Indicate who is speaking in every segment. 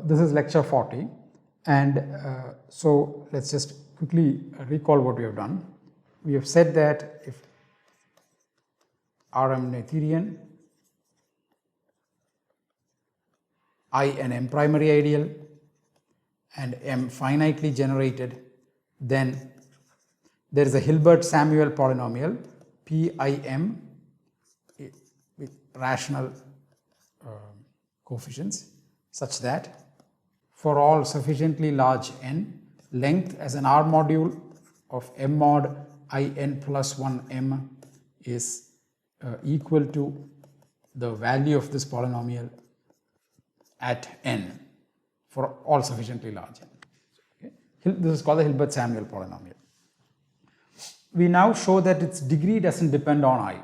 Speaker 1: this is lecture 40, and so let's just quickly recall what we have done. We have said that if Rm Noetherian, I an M primary ideal and M finitely generated, then there is a Hilbert-Samuel polynomial PIM with rational coefficients such that for all sufficiently large n, length as an R module of M mod In plus 1 M is equal to the value of this polynomial at n for all sufficiently large n. Okay. This is called the Hilbert-Samuel polynomial. We now show that its degree doesn't depend on I.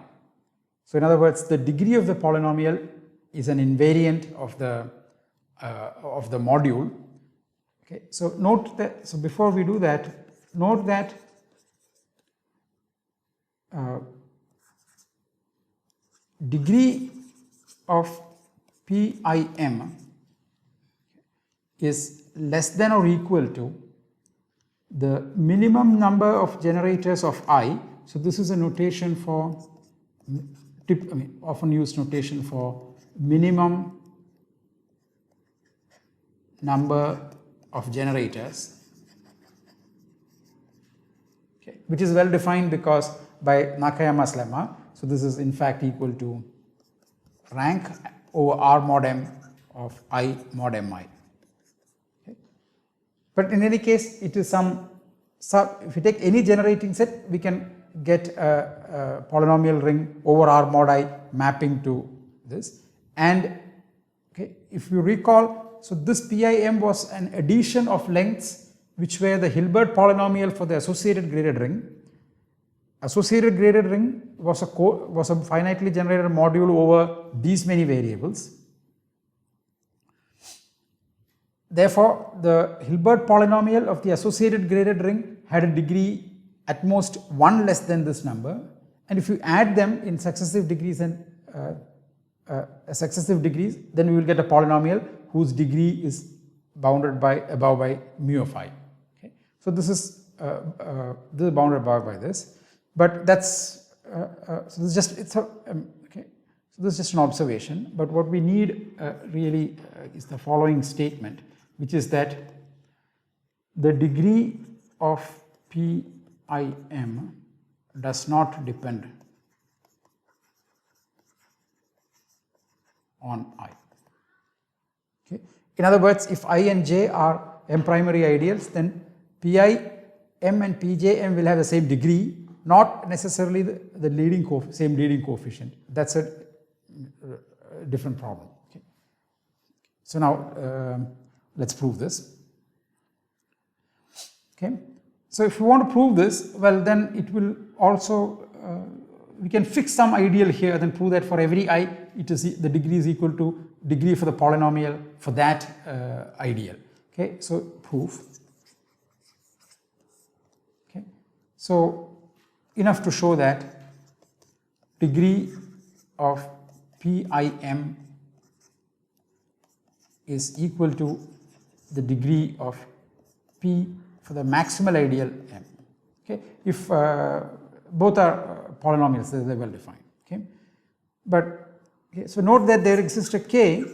Speaker 1: So in other words, the degree of the polynomial is an invariant of the module. Okay. So note that, so before we do that, note that degree of PIM is less than or equal to the minimum number of generators of I. So this is a notation for, often used notation for minimum number of generators, okay, which is well defined because by Nakayama's lemma. So this is in fact equal to rank over R mod M of I mod Mi. Okay. But in any case, it is if you take any generating set, we can get a polynomial ring over R mod I mapping to this. And okay, if you recall, so this PIM was an addition of lengths which were the Hilbert polynomial for the associated graded ring. Associated graded ring was a finitely generated module over these many variables. Therefore, the Hilbert polynomial of the associated graded ring had a degree at most 1 less than this number, and if you add them in successive degrees and then we will get a polynomial whose degree is bounded by above by mu of I. Okay. So this is bounded above by this. But that's so this is just okay. So this is just an observation. But what we need really is the following statement, which is that the degree of PIM does not depend on I. Okay. In other words, if I and J are M primary ideals, then PIM and PJM will have the same degree, not necessarily the same leading coefficient. That's a different problem. Okay. So now let's prove this. Okay. So if you want to prove this, well then it will also we can fix some ideal here, then prove that for every I it is the degree is equal to degree for the polynomial for that ideal. Okay. So proof. Okay. So enough to show that degree of PIM is equal to the degree of P for the maximal ideal M. Okay. If both are polynomials, they are well defined. Okay. But okay, so note that there exists a K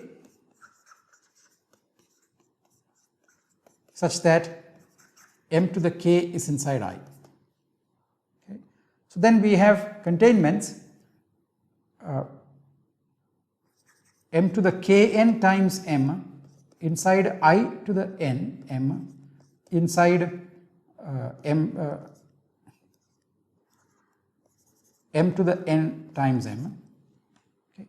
Speaker 1: such that M to the K is inside I. So then we have containments M to the Kn times M inside I to the N M inside M to the N times M. Okay.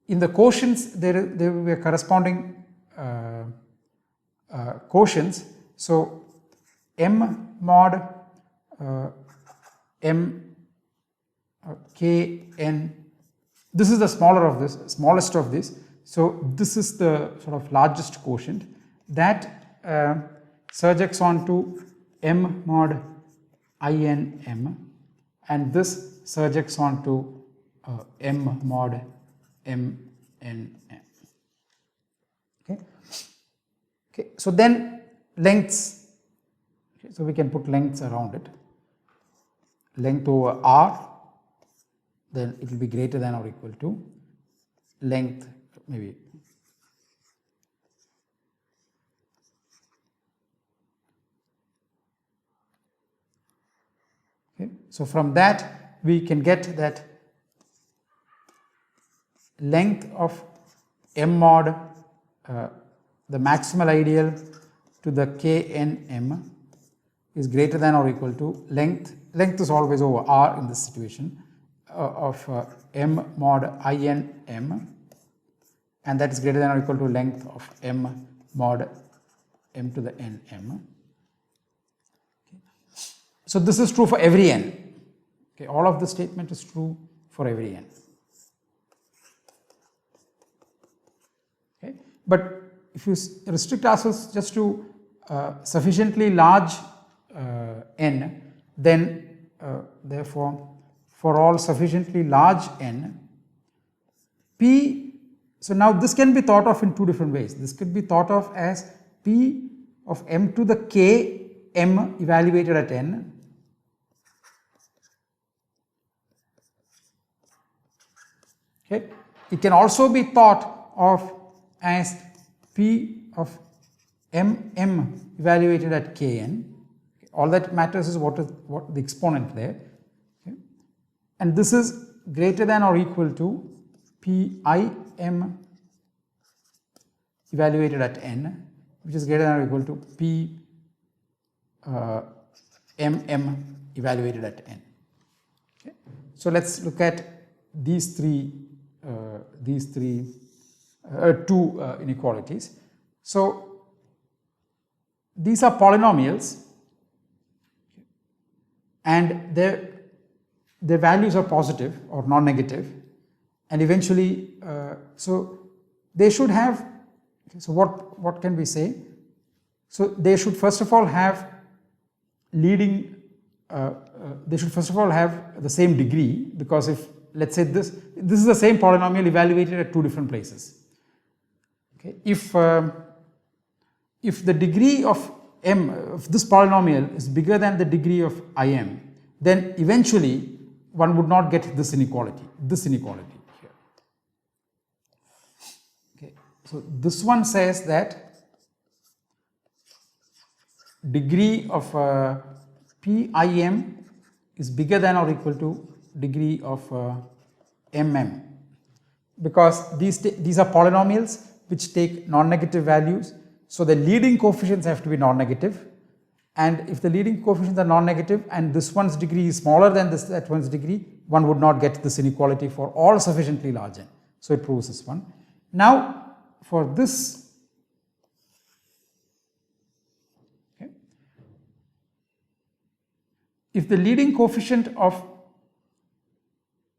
Speaker 1: In the quotients there will be a corresponding quotients. So M mod M K N, this is the smallest of this. So this is the sort of largest quotient that surjects onto M mod In M, and this surjects onto M mod M N M. Okay. Okay, so then lengths, okay, so we can put lengths around it, length over R, then it will be greater than or equal to length maybe okay. So from that we can get that length of M mod the maximal ideal to the KNM is greater than or equal to length is always over R in this situation of M mod INM, and that is greater than or equal to length of M mod M to the NM. Okay. So this is true for every n. Okay, all of this statement is true for every n. Okay. But if you restrict ourselves just to sufficiently large n, then therefore for all sufficiently large n, P, so now this can be thought of in two different ways. This could be thought of as P of M to the K M evaluated at n, okay. It can also be thought of as P of M evaluated at Kn. All that matters is what the exponent there, okay. And this is greater than or equal to Pim evaluated at n, which is greater than or equal to P evaluated at n. Okay. So let's look at these two inequalities. So these are polynomials, and their values are positive or non-negative, and eventually so they should have, so what can we say? So they should first of all have leading, they should first of all have the same degree, because if let's say this is the same polynomial evaluated at two different places. Okay. If the degree of m of this polynomial is bigger than the degree of Im, then eventually one would not get this inequality here. Okay. So this one says that degree of Pim is bigger than or equal to degree of mm, because these are polynomials which take non-negative values, so the leading coefficients have to be non-negative, and if the leading coefficients are non-negative and this one's degree is smaller than that one's degree, one would not get this inequality for all sufficiently large n. So it proves this one. Now for this, okay, if the leading coefficient of,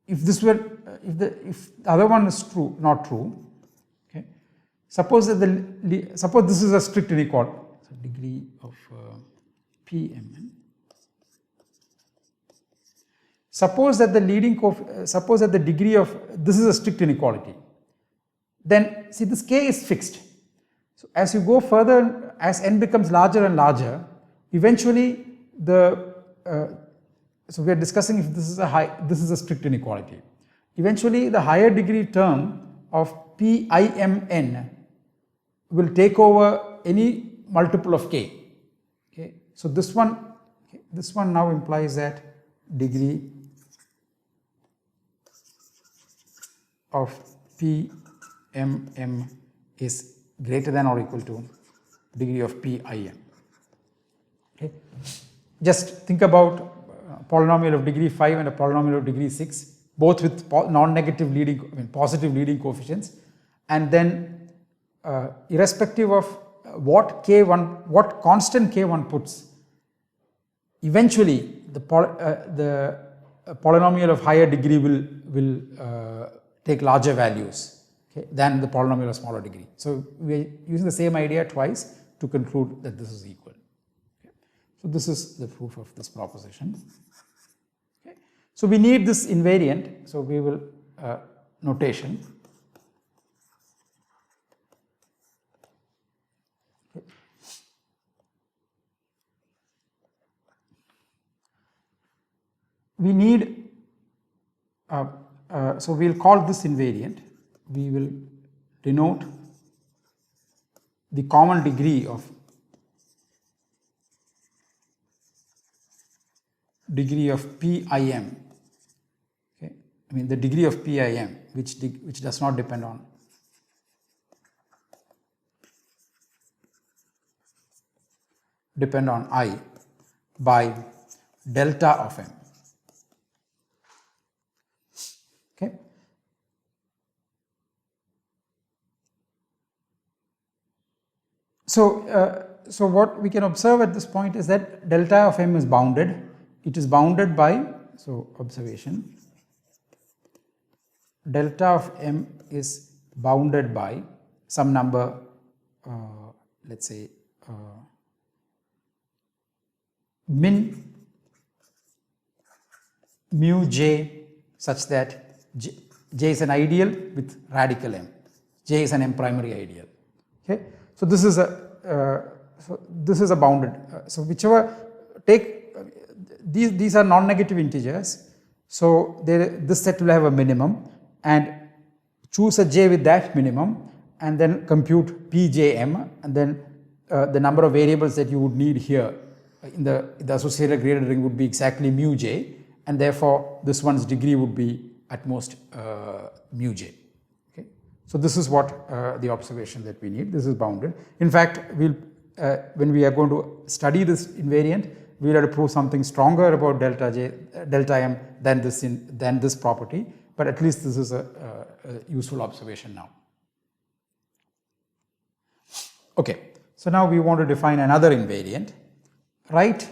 Speaker 1: if the other one is true, not true, okay, suppose that suppose this is a strict inequality, so degree of Pmn. Suppose that the degree of this is a strict inequality, then see this k is fixed. So as you go further, as n becomes larger and larger, eventually so we are discussing if this is a strict inequality. Eventually the higher degree term of Pimn will take over any multiple of k. Okay. So this one now implies that degree of Pmm is greater than or equal to degree of Pim. Okay. Just think about polynomial of degree 5 and a polynomial of degree 6, both with non-negative leading, positive leading coefficients, and then irrespective of what constant k1 puts, eventually the polynomial of higher degree will take larger values, okay, than the polynomial of smaller degree. So we are using the same idea twice to conclude that this is equal. Okay. So this is the proof of this proposition. Okay. So we need this invariant, so we will notation. Okay. we need, so we'll call this invariant. We will denote the common degree of PIM. Okay, I mean the degree of PIM, which does not depend on I by delta of M. Okay. So what we can observe at this point is that delta of M is bounded. It is bounded by, so observation, delta of M is bounded by some number, let's say min mu j such that j is an ideal with radical M. J is an M primary ideal. Okay, so this is a bounded. So whichever take these are non-negative integers. So this set will have a minimum, and choose a j with that minimum, and then compute pjm, and then the number of variables that you would need here in the associated graded ring would be exactly mu j, and therefore this one's degree would be at most mu j. Okay, so this is what the observation that we need. This is bounded. In fact, we'll when we are going to study this invariant, we'll have to prove something stronger about delta m than this property. But at least this is a useful observation now. Okay, so now we want to define another invariant. Write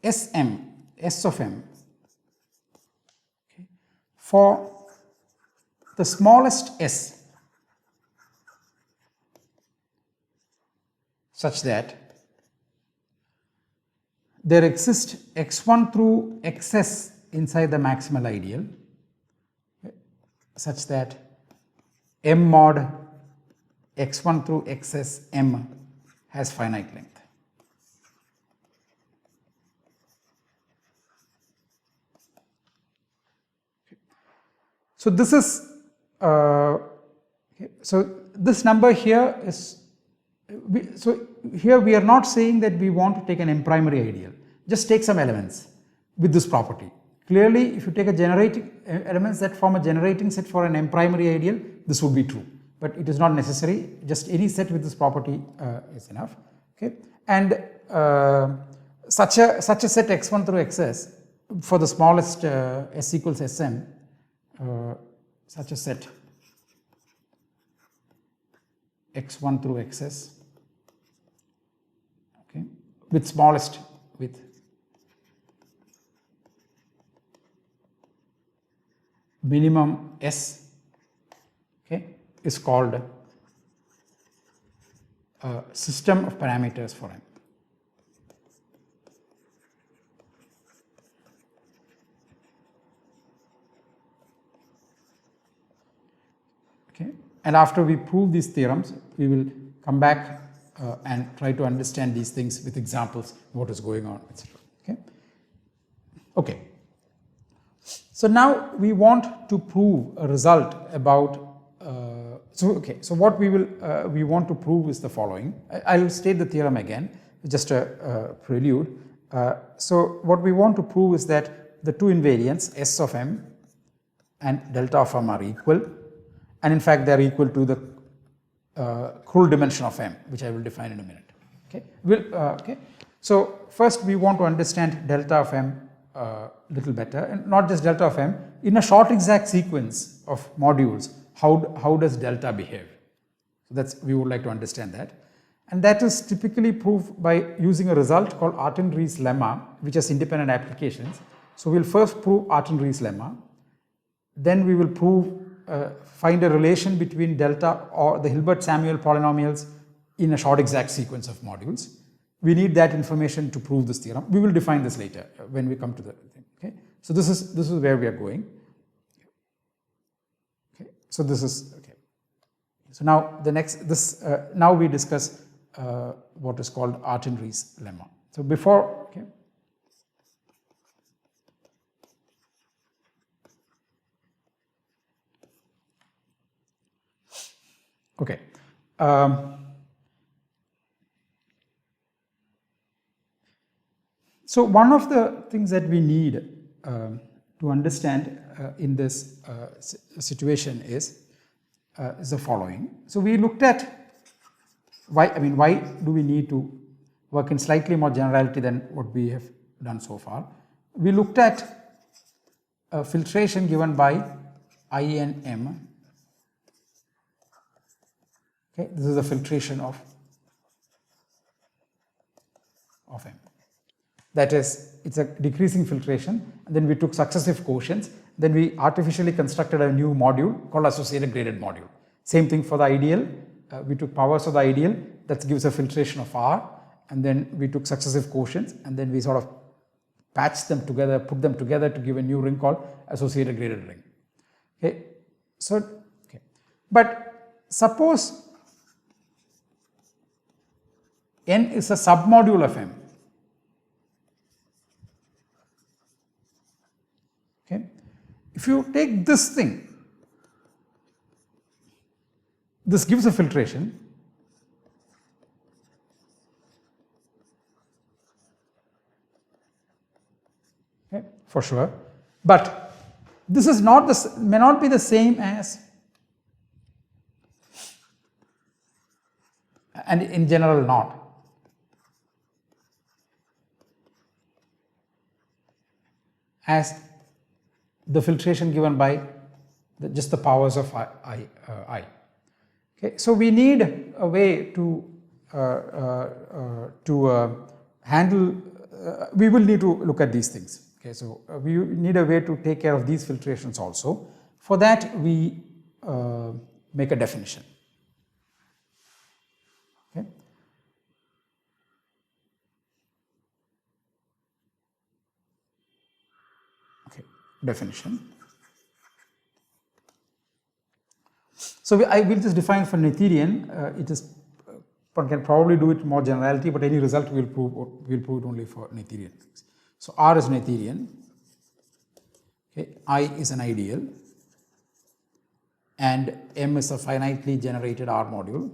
Speaker 1: Sm, S of m, okay, for the smallest s such that there exists x1 through xs inside the maximal ideal, okay, such that m mod x1 through xs m has finite length. So this is okay, so this number here is so here we are not saying that we want to take an M primary ideal. Just take some elements with this property. Clearly, if you take a generating elements that form a generating set for an M primary ideal, this would be true. But it is not necessary. Just any set with this property is enough. Okay, and such a set x1 through xs for the smallest s equals sm. Such a set x1 through xs, okay, with smallest with minimum s, okay, is called a system of parameters for M. Okay. And after we prove these theorems, we will come back and try to understand these things with examples, what is going on, etc. Okay. Okay. So now we want to prove a result about. So what we want to prove is the following. I will state the theorem again, just a prelude. So what we want to prove is that the two invariants S of M and delta of M are equal. And in fact, they are equal to the Krull dimension of M, which I will define in a minute. Okay. Okay. So first, we want to understand delta of M a little better, and not just delta of M. In a short exact sequence of modules, how does delta behave? So we would like to understand that, and that is typically proved by using a result called Artin Rees Lemma, which has independent applications. So we'll first prove Artin Rees Lemma, then we will prove. Find a relation between delta or the Hilbert-Samuel polynomials in a short exact sequence of modules. We need that information to prove this theorem. We will define this later when we come to the thing. Okay. So this is where we are going. Okay. So this is okay. So now the next now we discuss what is called Artin Rees Lemma. So before okay. Okay. So one of the things that we need to understand in this situation is the following. So we looked at why do we need to work in slightly more generality than what we have done so far. We looked at a filtration given by I and M. Okay, this is a filtration of M. That is, it's a decreasing filtration, and then we took successive quotients, then we artificially constructed a new module called associated graded module. Same thing for the ideal. We took powers of the ideal, that gives a filtration of R, and then we took successive quotients, and then we sort of patched them together, put them together to give a new ring called associated graded ring. Okay, so, okay. But suppose N is a submodule of M. Okay. If you take this thing, this gives a filtration. Okay, for sure. But this is not may not be the same as, and in general not, as the filtration given by just the powers of I. Okay, so we need a way to handle. We will need to look at these things. Okay, so we need a way to take care of these filtrations also. For that, we make a definition. Okay. Okay, definition. So I will just define for Noetherian. It is one can probably do it more generality, but any result will prove it only for Noetherian things. So R is Noetherian. Okay, I is an ideal, and M is a finitely generated R module.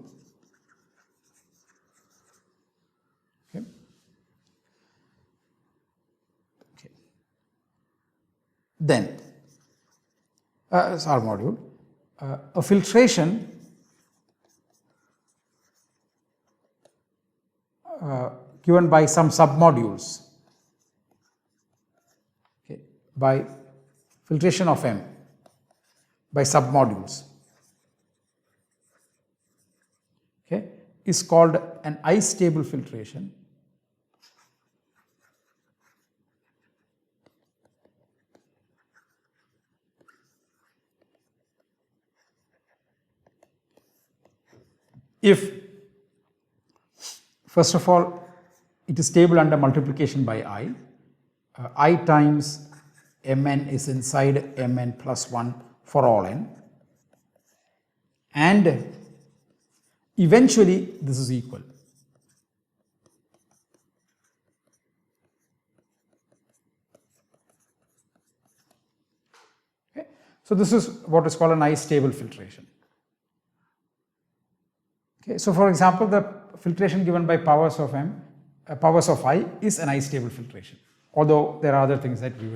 Speaker 1: Okay. Okay. Then it's R module. A filtration given by some submodules, okay, by filtration of M by submodules, okay, is called an I-stable filtration. If, first of all, it is stable under multiplication by I times Mn is inside Mn plus 1 for all n, and eventually this is equal. Okay. So this is what is called an I-stable filtration. Okay. So for example, the filtration given by powers of M, powers of I is an I-stable filtration, although there are other things that we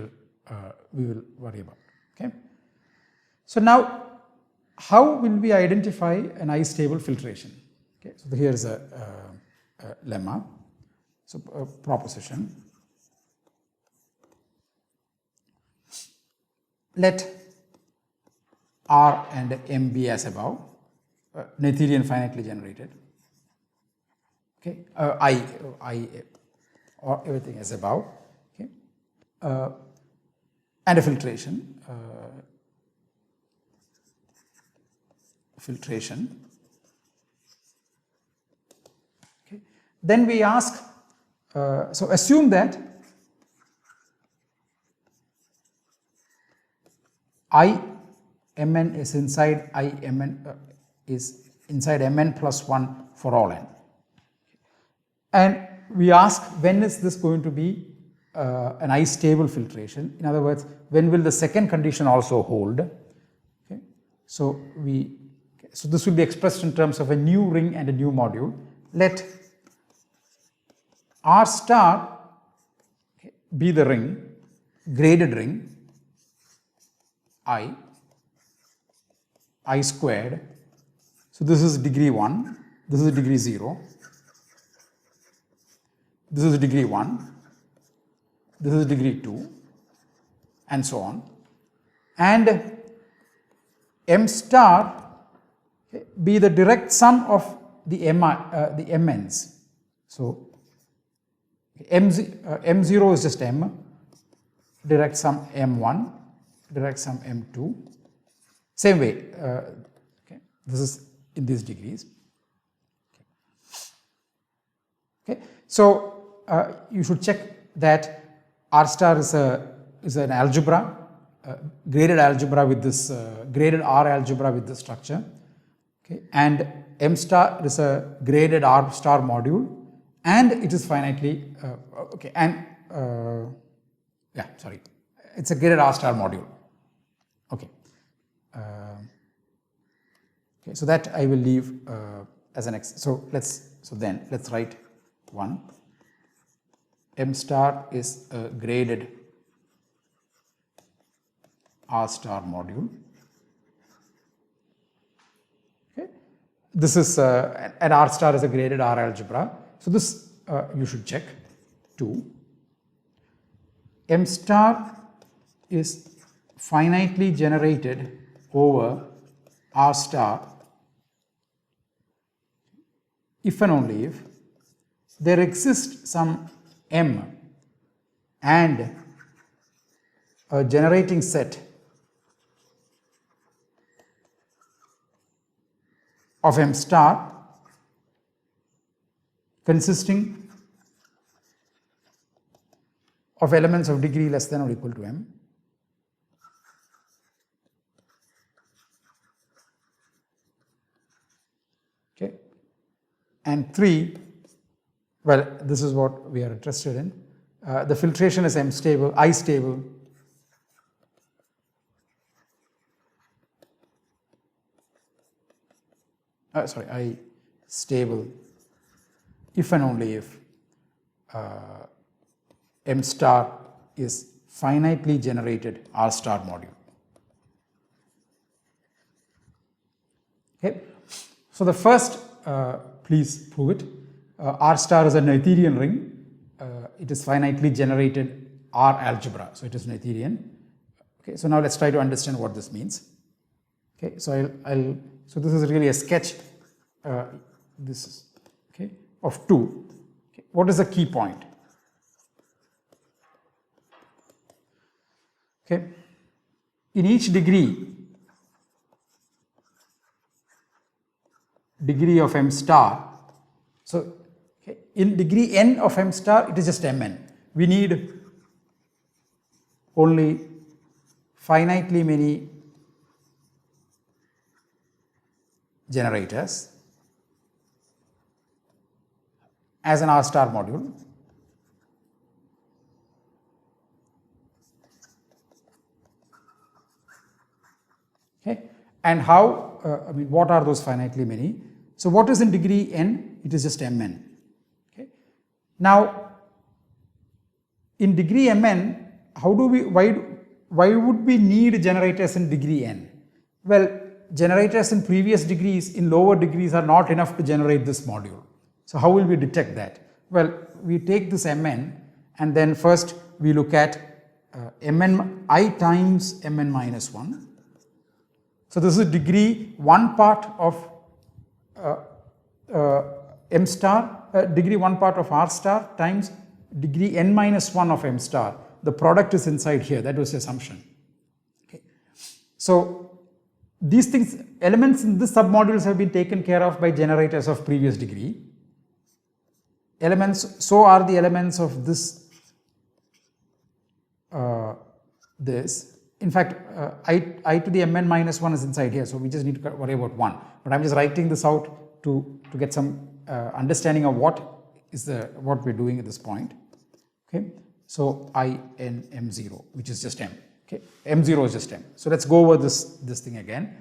Speaker 1: will worry about. Okay. So now, how will we identify an I-stable filtration? Okay. So here is a lemma, so a proposition. Let R and M be as above, Noetherian finitely generated. Okay, I or everything as above. Okay, and a filtration. Okay, then we ask. So assume that Mn is inside Mn is inside Mn plus 1 for all n. And we ask, when is this going to be an I-stable filtration? In other words, when will the second condition also hold? Okay. So we So this will be expressed in terms of a new ring and a new module. Let R star be the ring, graded ring, I squared. So this is degree 1, this is degree 0, this is degree 1, this is degree 2, and so on. And M star be the direct sum of the mn's. So m0 is just m, direct sum m1, direct sum m2. Same way, okay, this is in these degrees. Okay, so you should check that R star is an algebra, graded algebra with this graded R algebra with this structure. Okay, and M star is a graded R star module, and it is finitely okay, and yeah, sorry, it's a graded R star module. Okay. Okay, so that I will leave as an so then let's write 1. M star is a graded R star module. Okay, this is and R star is a graded R algebra. So this you should check. 2. M star is finitely generated over R star if and only if there exists some M and a generating set of M star consisting of elements of degree less than or equal to M. Okay. And 3, well, this is what we are interested in. The filtration is M-stable, I-stable. Sorry, I-stable if and only if M star is finitely generated R star module. Okay. So the first, please prove it. R star is a Noetherian ring. It is finitely generated R algebra, so it is Noetherian. Okay, so now let's try to understand what this means. Okay, so so this is really a sketch. This is okay of 2. Okay, what is the key point? Okay, in each degree of M star. So okay, in degree n of M star, it is just Mn. We need only finitely many generators as an R star module. Okay, and how, I mean, what are those finitely many? So what is in degree n? It is just Mn. Okay. Now, in degree Mn, how do we, why would we need generators in degree n? Well, generators in previous degrees, in lower degrees, are not enough to generate this module. So how will we detect that? Well, we take this Mn and then first we look at Mn I times Mn minus 1. So this is degree 1 part of M star, degree 1 part of R star times degree n minus 1 of M star. The product is inside here, that was the assumption. Okay. So these things, elements in this submodules have been taken care of by generators of previous degree. Elements, so are the elements of this, in fact, I to the Mn minus 1 is inside here, so we just need to worry about 1. But I'm just writing this out to get some understanding of what we're doing at this point. Okay, so I n m0, which is just m. Okay, m0 is just m. So let's go over this thing again.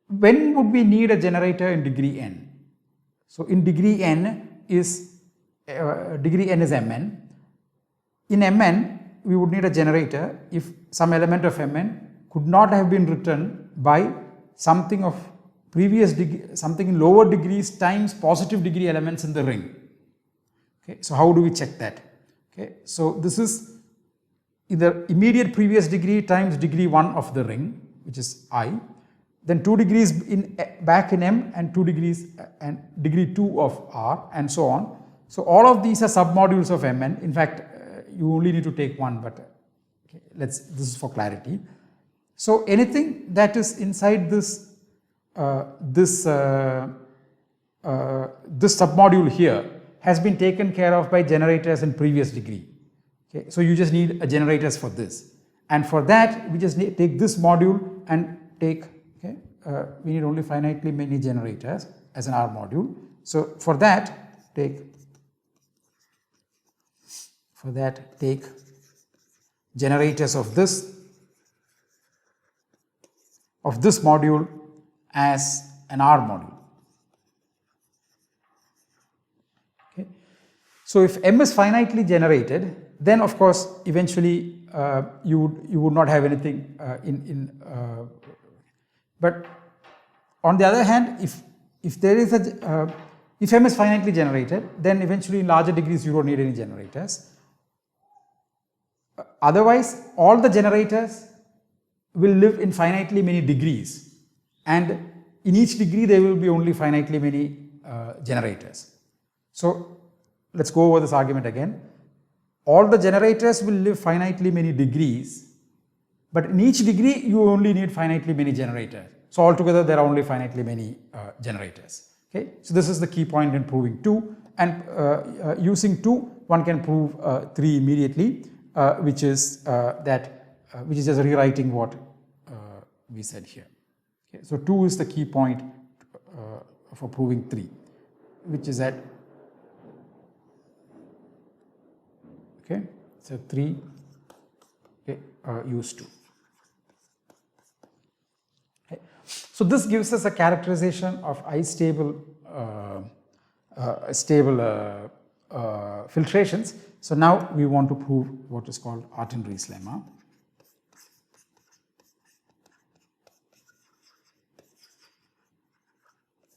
Speaker 1: when would we need a generator in degree n? So in degree n is Mn. In Mn, we would need a generator if some element of Mn could not have been written by something of previous degree, something in lower degrees times positive degree elements in the ring. Okay, so how do we check that? Okay, so this is either immediate previous degree times degree 1 of the ring, which is I, then 2 degrees back in M and 2 degrees and degree 2 of R, and so on. So all of these are submodules of Mn. In fact, you only need to take one, but okay, this is for clarity. So anything that is inside this submodule here has been taken care of by generators in previous degree. Okay, so you just need a generators for this, and for that we just take this module and take. Okay, we need only finitely many generators as an R module. So for that take generators of this module as an R module. Okay. So if M is finitely generated, then of course eventually you would not have anything but on the other hand, if there is if M is finitely generated, then eventually in larger degrees you don't need any generators. Otherwise, all the generators will live in finitely many degrees, and in each degree there will be only finitely many generators. So let's go over this argument again. All the generators will live finitely many degrees, but in each degree you only need finitely many generators. So altogether there are only finitely many generators. Okay, so this is the key point in proving 2, and using 2 one can prove 3 immediately, which is just rewriting what we said here. Okay, so 2 is the key point for proving 3, which is at okay, so 3 okay, use 2. Okay. So this gives us a characterization of I-stable filtrations. So now we want to prove what is called Artin Rees Lemma.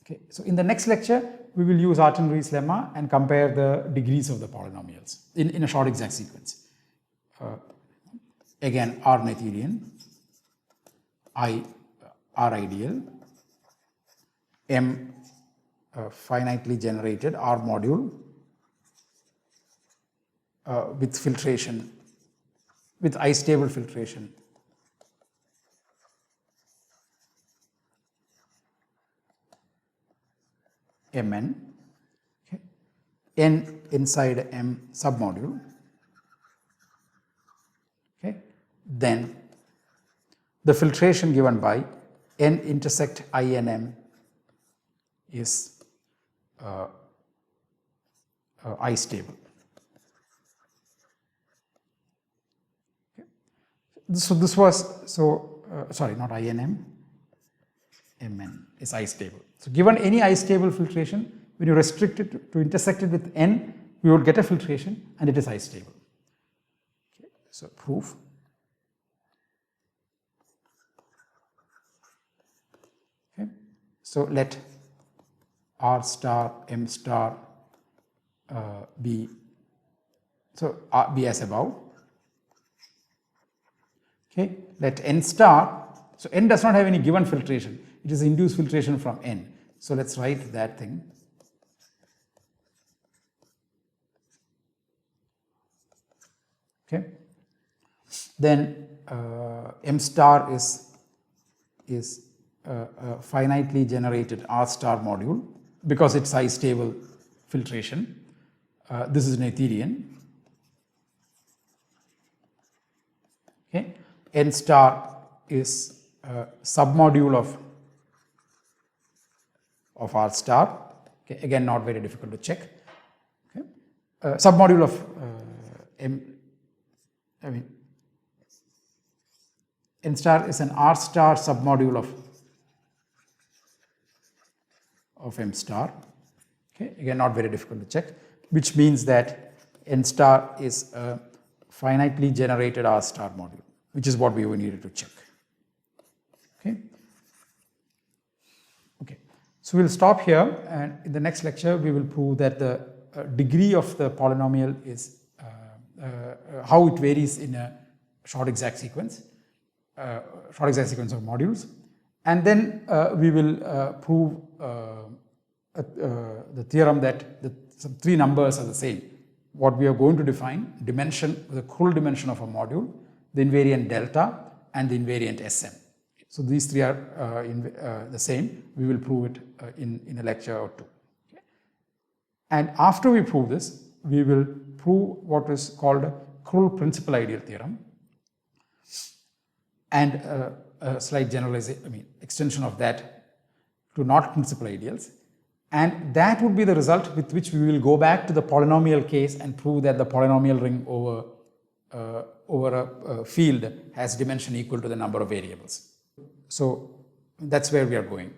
Speaker 1: Okay, so in the next lecture we will use Artin Rees Lemma and compare the degrees of the polynomials in a short exact sequence. Again, R Noetherian, I R ideal, M finitely generated R module with filtration, with I-stable filtration. Mn, okay. N inside M submodule, okay. Then the filtration given by N intersect I and M is I-stable. Okay. So this was sorry, not I and M. Mn is I-stable. So given any I-stable filtration, when you restrict it to intersect it with N, we would get a filtration and it is I-stable. Okay. So proof. Okay. So let R star M star be as above. Okay. Let N star, so N does not have any given filtration. It is induced filtration from N. So let's write that thing. Okay. Then M star is finitely generated R star module because it's I-stable filtration. This is Noetherian. Okay. N star is submodule of R star. Okay. Again, not very difficult to check. Okay. Submodule of N star is an R star submodule of of M star. Okay, again, not very difficult to check, which means that N star is a finitely generated R star module, which is what we needed to check. Okay. Okay. So we'll stop here, and in the next lecture we will prove that the degree of the polynomial is how it varies in a short exact sequence of modules, and then we will prove the theorem that some three numbers are the same. What we are going to define: dimension, the full dimension of a module, the invariant delta, and the invariant Sm. So these three are the same. We will prove it in a lecture or two. Okay. And after we prove this, we will prove what is called a Krull principal ideal theorem, and a slight generalization, extension of that to not principal ideals. And that would be the result with which we will go back to the polynomial case and prove that the polynomial ring over a field has dimension equal to the number of variables. So that's where we are going.